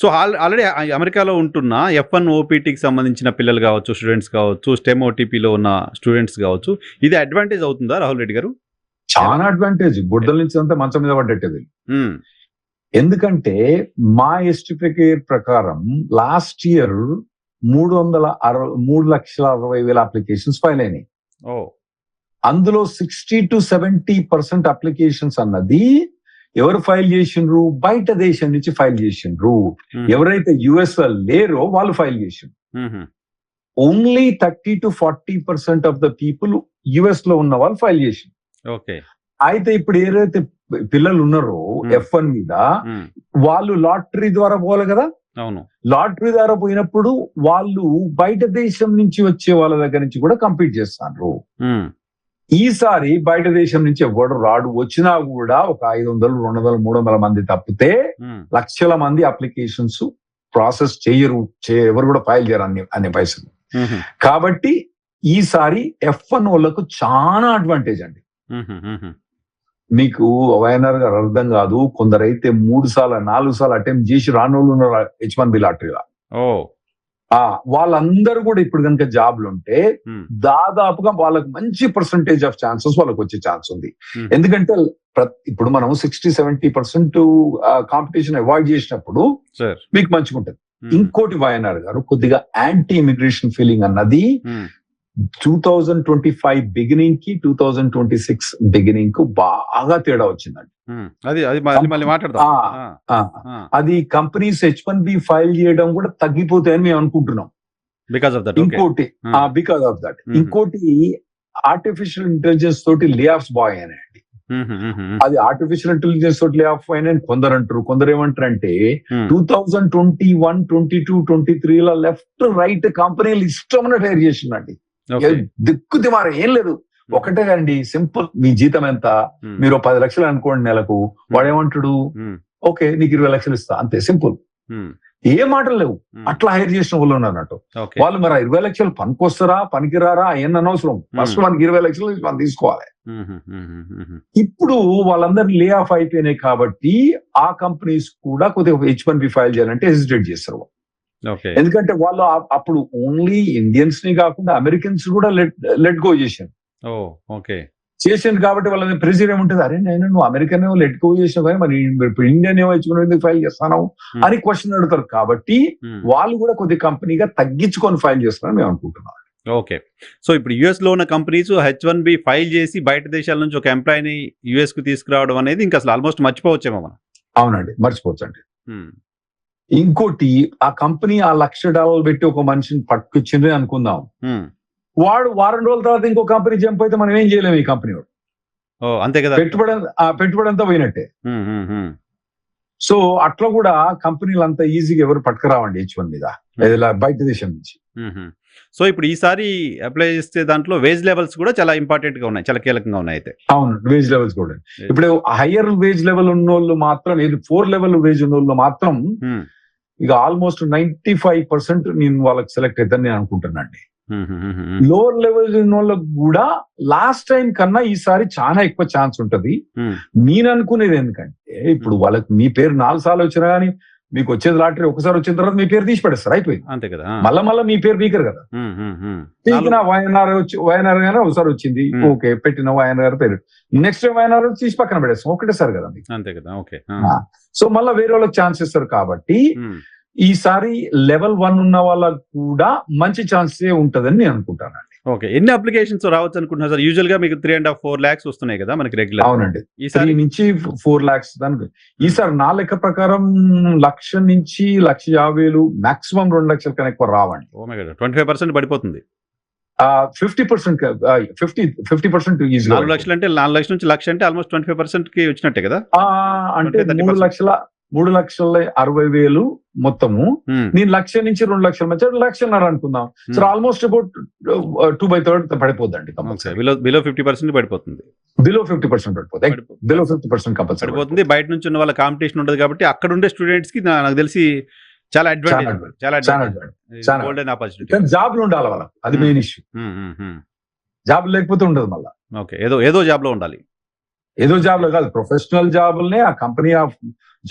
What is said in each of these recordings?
So already అమెరికాలో ఉంటున్న F1 ఓపీటీకి సంబంధించిన పిల్లలు కావచ్చు, స్టూడెంట్స్ కావచ్చు, స్టెమ్ ఓటీపీలో ఉన్న స్టూడెంట్స్ కావచ్చు, ఇది అడ్వాంటేజ్ అవుతుందా రాహుల్ రెడ్డి గారు? చాలా అడ్వాంటేజ్. బుడ్డల నుంచి అంతా మంచం మీద పడ్డట్టేది. ఎందుకంటే మా ఎస్టిఫికేట్ ప్రకారం లాస్ట్ ఇయర్ 3,60,000 అప్లికేషన్స్ ఫైల్ అయినాయి. అందులో 60-70% అప్లికేషన్స్ అన్నది ఎవరు ఫైల్ చేసిండ్రు? బయట దేశం నుంచి ఫైల్ చేసిండ్రు. ఎవరైతే యుఎస్ లో లేరో వాళ్ళు ఫైల్ చేసిండ్రు. Only 30-40% of the people US లో ఉన్న వాళ్ళు ఫైల్ చేసిండ్రు. అయితే ఇప్పుడు ఏదైతే పిల్లలు ఉన్నారో F1 మీద, వాళ్ళు లాటరీ ద్వారా పోవాలి కదా. అవును, లాటరీ ద్వారా పోయినప్పుడు వాళ్ళు బయట దేశం నుంచి వచ్చే వాళ్ళ దగ్గర నుంచి కూడా కంపీట్ చేస్తారు. ఈసారి బయట దేశం నుంచి ఎవడు రాడు, వచ్చినా కూడా ఒక 500, 200, 300 మంది తప్పితే లక్షల మంది అప్లికేషన్స్ ప్రాసెస్ చేయరు, ఎవరు కూడా ఫైల్ చేయరు అన్ని పైసలు. కాబట్టి ఈసారి F1 వాళ్ళకు చాలా అడ్వాంటేజ్ అండి. మీకు వైఎన్ఆర్ గారు అర్థం కాదు, కొందరైతే 3 సార్లు 4 సార్లు అటెంప్ట్ చేసి రాని వాళ్ళు ఉన్నారు H1B లాటరీలో. వాళ్ళందరూ కూడా ఇప్పుడు కనుక జాబ్లు ఉంటే దాదాపుగా వాళ్ళకి మంచి పర్సంటేజ్ ఆఫ్ ఛాన్సెస్ వాళ్ళకి వచ్చే ఛాన్స్ ఉంది. ఎందుకంటే ఇప్పుడు మనం 60-70% కాంపిటీషన్ అవాయిడ్ చేసినప్పుడు మీకు మంచిగా ఉంటుంది. ఇంకోటి వైఎన్ఆర్ గారు కొద్దిగా యాంటీ ఇమిగ్రేషన్ ఫీలింగ్ అన్నది 2025 బిగినింగ్ కి 2026 బిగినింగ్ కు బాగా తేడా వచ్చిందండి. అది కంపెనీస్ H1B ఫైల్ చేయడం కూడా తగ్గిపోతాయని మేము అనుకుంటున్నాం. ఇంకోటి బికాస్ ఆఫ్ దట్, ఇంకోటి ఆర్టిఫిషియల్ ఇంటెలిజెన్స్ తోటి లే ఆఫ్స్ బాగా అయినాయండి. అది ఆర్టిఫిషియల్ ఇంటెలిజెన్స్ తోటి లే ఆఫ్ అయినా కొందరు అంటారు. కొందరు ఏమంటారు అంటే 2021, 22, 23 లో లెఫ్ట్ రైట్ కంపెనీలు ఇష్టం హైర్ చేసిందండి. దిక్కు దిమార ఏం లేదు, ఒకటే అండి సింపుల్. మీ జీతం ఎంత? మీరు 10 లక్షలు అనుకోండి నెలకు. వాడేమంటాడు, ఓకే నీకు 20 లక్షలు ఇస్తా, అంతే సింపుల్. ఏ మాటలు లేవు. అట్లా హైర్ చేసిన వాళ్ళు అన్నట్టు. వాళ్ళు మరి 20 లక్షలు పనికొస్తారా పనికిరారా ఏం అనవసరం, ఫస్ట్ మనకి 20 లక్షలు మనం తీసుకోవాలి. ఇప్పుడు వాళ్ళందరూ లే ఆఫ్ అయిపోయినాయి కాబట్టి ఆ కంపెనీస్ కూడా కొద్దిగా H1B ఫైల్ చేయాలంటే హెసిటేట్ చేస్తారు. ఎందుకంటే వాళ్ళు అప్పుడు ఓన్లీ ఇండియన్స్ ని కాకుండా అమెరికన్స్ కూడా లెట్ గో చేశారు. చేసింది కాబట్టి వాళ్ళ ప్రెజర్ ఏముంటుంది, అరే నేను నువ్వు అమెరికన్ ఏమో లెట్ గో చేసావు కానీ మరి ఇప్పుడు ఇండియన్ ఏమో ఎందుకు ఫైల్ చేస్తాను అని క్వశ్చన్ అడుగుతారు. కాబట్టి వాళ్ళు కూడా కొద్ది కంపెనీగా తగ్గించుకొని ఫైల్ చేస్తారని మేము అనుకుంటున్నాం. ఓకే, సో ఇప్పుడు యుఎస్ లో ఉన్న కంపెనీస్ H1B ఫైల్ చేసి బయట దేశాల నుంచి ఒక ఎంప్లాయీని యుఎస్ కు తీసుకురావడం అనేది ఇంకా అసలు ఆల్మోస్ట్ మర్చిపోవచ్చేమో మనం. అవునండి, మర్చిపోవచ్చండి. ఇంకోటి, ఆ కంపెనీ ఆ $1,00,000 పెట్టి ఒక మనిషిని పట్టుకొచ్చింది అనుకుందాం, వాడు వారం రోజుల తర్వాత ఇంకో కంపెనీ జంప్ అయితే మనం ఏం చేయలేము. ఈ కంపెనీ వాడు అంతే కదా, పెట్టుబడి అంతా పోయినట్టే. సో అట్లా కూడా కంపెనీలు అంతా ఈజీగా ఎవరు పట్టుకురావండి H1 మీద బయట దేశం నుంచి. సో ఇప్పుడు ఈసారి అప్లై చేస్తే దాంట్లో వేజ్ లెవెల్స్ కూడా చాలా ఇంపార్టెంట్ గా ఉన్నాయి, చాలా కీలకంగా ఉన్నాయి. అయితే అవును, వేజ్ లెవెల్స్ కూడా ఇప్పుడు హయ్యర్ వేజ్ లెవెల్ ఉన్న వాళ్ళు మాత్రం, 4 లెవెల్ వేజ్ ఉన్న వాళ్ళు మాత్రం ఇక ఆల్మోస్ట్ 95% నేను వాళ్ళకి సెలెక్ట్ అవుతాను నేను అనుకుంటున్నాండి. లోవర్ లెవెల్ ఉన్న వాళ్ళకి కూడా లాస్ట్ టైం కన్నా ఈసారి చాలా ఎక్కువ ఛాన్స్ ఉంటది. నేను అనుకునేది ఎందుకంటే ఇప్పుడు వాళ్ళకి మీ పేరు 4 సార్లు వచ్చినా గానీ మీకు వచ్చేది లాటరీ ఒకసారి వచ్చిన తర్వాత మీ పేరు తీసి పడేస్తారు, అయిపోయింది. అంతే కదా, మళ్ళా మీ పేరు పీకరు కదా. పీకిన వైఎన్ఆర్ గారు ఒకసారి వచ్చింది, ఓకే పెట్టిన వైఎన్ఆర్ గారు పేరు, నెక్స్ట్ వైఎన్ఆర్ తీసి పక్కన పెడేస్తాం, ఒకటేసారి కదా మీకు. అంతే కదా, ఓకే. సో మళ్ళీ వేరే వాళ్ళకి ఛాన్స్ ఇస్తారు. కాబట్టి ఈసారి లెవెల్ 1 ఉన్న వాళ్ళకు కూడా మంచి ఛాన్సే ఉంటదని నేను అనుకుంటానండి. ఓకే, ఎన్ని అప్లికేషన్స్ రావచ్చు అనుకుంటున్నారు సార్? యూజువల్ గా మీకు 3.5-4 lakhs వస్తున్నాయి కదా మనకి రెగ్యులర్. అవునండి, 3 నుంచి 4 lakhs దానికి. ఈసారి నా లెక్క ప్రకారం 1,00,000 నుంచి 1,50,000 మాక్సిమం 2 లక్షల కన్నా ఎక్కువ రావండి. 25% పడిపోతుంది. 50% ఈజీ. 4 లక్షలు అంటే 4 లక్షల నుంచి 1,00,000 అంటే ఆల్మోస్ట్ 25% కి వచ్చినట్టే కదా. అంటే 3,60,000 మొత్తము. నేను 1,00,000 నుంచి 2 లక్షల మధ్య 1,00,000 అనుకుందాం. So almost about 2/3 పడిపోద్దండి. బిలో 50% పడిపోతుంది. బిలో 50% పడిపోతుంది. బిలో 50% కంపల్సరీ పడిపోతుంది. బయట నుంచి ఉన్న వాళ్ళ కాంపిటీషన్ ఉండదు కాబట్టి అక్కడ ఉండే స్టూడెంట్స్ కి నాకు తెలిసి చాలా అడ్వాంటేజ్, గోల్డెన్ ఆపర్చునిటీ. జాబ్లు ఉండాలి వాళ్ళకి, అది మెయిన్ ఇష్యూ. జాబ్ లేకపోతే ఉండదు మళ్ళీ. ఓకే, ఏదో జాబ్ లో ఉండాలి. ఏదో జాబ్ లో కాదు, ప్రొఫెషనల్ జాబుల్నే ఆ కంపెనీ ఆఫ్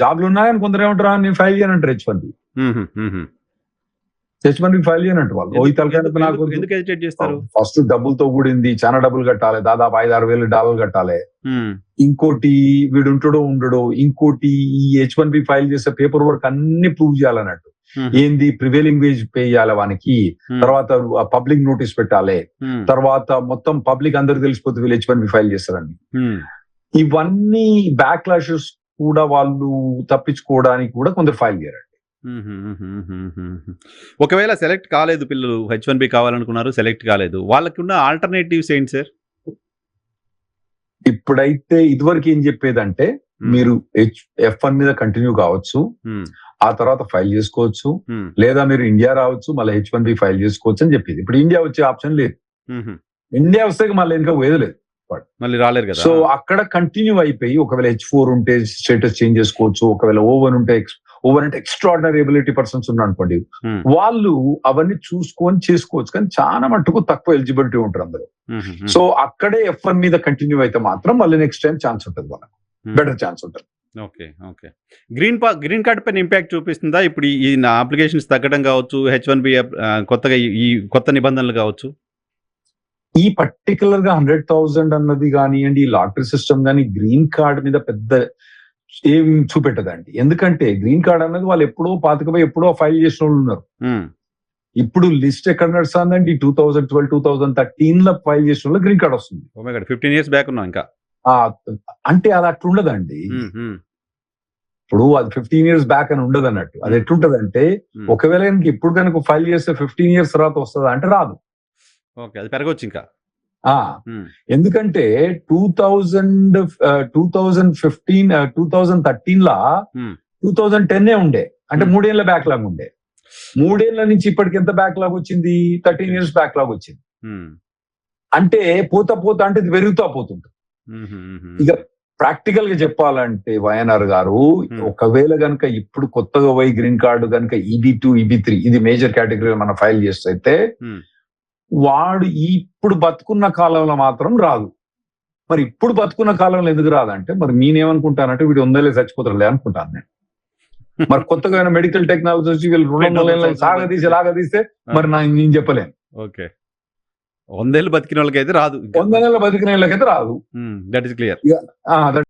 జాబ్లు ఉన్నాయని కొందరు ఏమంటారు నేను ఫైల్ చేయనంటారు H1B. H1B ఫైల్ చేయనంటారు వాళ్ళు. ఓ ఈ తలకాయ నాకు ఎందుకు హెజిటేట్ చేస్తారు? ఫస్ట్ డబ్బులతో కూడింది, చాలా డబ్బులు కట్టాలి, దాదాపు $5,000-6,000 కట్టాలి. ఇంకోటి వీడు ఉంటాడో ఉండడో, ఇంకోటి ఈ H1B ఫైల్ చేసే పేపర్ వర్క్ అన్ని ప్రూవ్ చేయాలన్నట్టు. ఏంది ప్రివేలింగ్ వేజ్ పే చేయాలి వానికి, తర్వాత పబ్లిక్ నోటీస్ పెట్టాలి, తర్వాత మొత్తం పబ్లిక్ అందరికి తెలిసిపోతే వీళ్ళు H1B ఫైల్ చేస్తారండి. ఇవన్నీ బ్యాక్లాషెస్ కూడా వాళ్ళు తప్పించుకోవడానికి కూడా కొందరు ఫైల్ చేయరండి. ఒకవేళ సెలెక్ట్ కాలేదు పిల్లలు, H1B కావాలనుకున్నారు, సెలెక్ట్ కాలేదు, వాళ్ళకి ఉన్న ఆల్టర్నేటివ్స్ ఏంటి సార్? ఇప్పుడైతే ఇదివరకు ఏం చెప్పేదంటే మీరు F1 మీద కంటిన్యూ కావచ్చు, ఆ తర్వాత ఫైల్ చేసుకోవచ్చు, లేదా మీరు ఇండియా రావచ్చు మళ్ళీ H1B ఫైల్ చేసుకోవచ్చు అని చెప్పేది. ఇప్పుడు ఇండియా వచ్చే ఆప్షన్ లేదు. ఇండియా వస్తే మళ్ళీ ఇంకా పోయేది లేదు, మళ్ళీ రాలేరు కదా. సో అక్కడ కంటిన్యూ అయిపోయి ఒకవేళ H4 ఉంటే స్టేటస్ చేంజ్ చేసుకోవచ్చు, ఒకవేళ O1 ఉంటే ఓవర్ అంటే ఎక్స్ట్రాడినరీ ఎబిలిటీ పర్సన్స్ ఉన్నారు అనుకోండి, వాళ్ళు అవన్నీ చూసుకొని చేసుకోవచ్చు. కానీ చాలా మట్టుకు తక్కువ ఎలిజిబిలిటీ ఉంటారు అందరూ. సో అక్కడే F1 మీద కంటిన్యూ అయితే మాత్రం మళ్ళీ నెక్స్ట్ టైం ఛాన్స్ ఉంటుంది, వాళ్ళకి బెటర్ ఛాన్స్ ఉంటుంది. Okay okay. గ్రీన్ కార్డ్ పైన ఇంపాక్ట్ చూపిస్తుందా ఇప్పుడు ఈ అప్లికేషన్స్ తగ్గడం కావచ్చు, H1B కొత్తగా ఈ కొత్త నిబంధనలు కావచ్చు? ఈ పర్టికులర్ గా 100,000 అన్నది కానివ్వండి, ఈ లాటరీ సిస్టమ్ కానీ గ్రీన్ కార్డ్ మీద పెద్ద ఏం చూపెట్టదండి. ఎందుకంటే గ్రీన్ కార్డ్ అన్నది వాళ్ళు ఎప్పుడో పాతకపోయి ఎప్పుడో ఫైల్ చేసిన వాళ్ళు ఉన్నారు. ఇప్పుడు లిస్ట్ ఎక్కడ నడుస్తుందండి? 2012, 2013 లో ఫైల్ చేసిన వాళ్ళు గ్రీన్ కార్డ్ వస్తుంది. 15 years బ్యాక్ ఉన్నాం ఇంకా. అంటే అది అట్లా ఉండదండి. ఇప్పుడు అది 15 years బ్యాక్ అని ఉండదు అన్నట్టు. అది ఎట్లుంటది అంటే ఒకవేళ ఇప్పుడు కనుక ఫైల్ చేస్తే 15 years తర్వాత వస్తుందా అంటే రాదు. ఓకే, అది పెరగొచ్చు ఇంకా. ఎందుకంటే 2015, 2013 లా 2010 ఉండే, అంటే 3 ఏళ్ల బ్యాక్లాగ్ ఉండే. 3 ఏళ్ల నుంచి ఇప్పటికి ఎంత బ్యాక్లాగ్ వచ్చింది? 13 years బ్యాక్లాగ్ వచ్చింది. అంటే పోతా అంటే ఇది పెరుగుతా పోతుంది. ఇక ప్రాక్టికల్ గా చెప్పాలంటే వైఎన్ఆర్ గారు, ఒకవేళ గనక ఇప్పుడు కొత్తగా పోయి గ్రీన్ కార్డు గనక EB2, EB3 ఇది మేజర్ కేటగిరీలో మనం ఫైల్ చేస్తే వాడు ఇప్పుడు బతుకున్న కాలంలో మాత్రం రాదు. మరి ఇప్పుడు బతుకున్న కాలంలో ఎందుకు రాదంటే మరి నేనేమనుకుంటానంటే వీడు 100 ఏళ్ళు చచ్చిపోతారులే అనుకుంటాను నేను. మరి కొత్తగా మెడికల్ టెక్నాలజీ వచ్చి వీళ్ళు 200 ఏళ్ళు లాగదీస్తే మరి నేను చెప్పలేను. ఓకే, 100 ఏళ్ళు బతికిన వాళ్ళకైతే రాదు, 100 ఏళ్ళు బతికిన వాళ్ళకైతే రాదు. That is clear.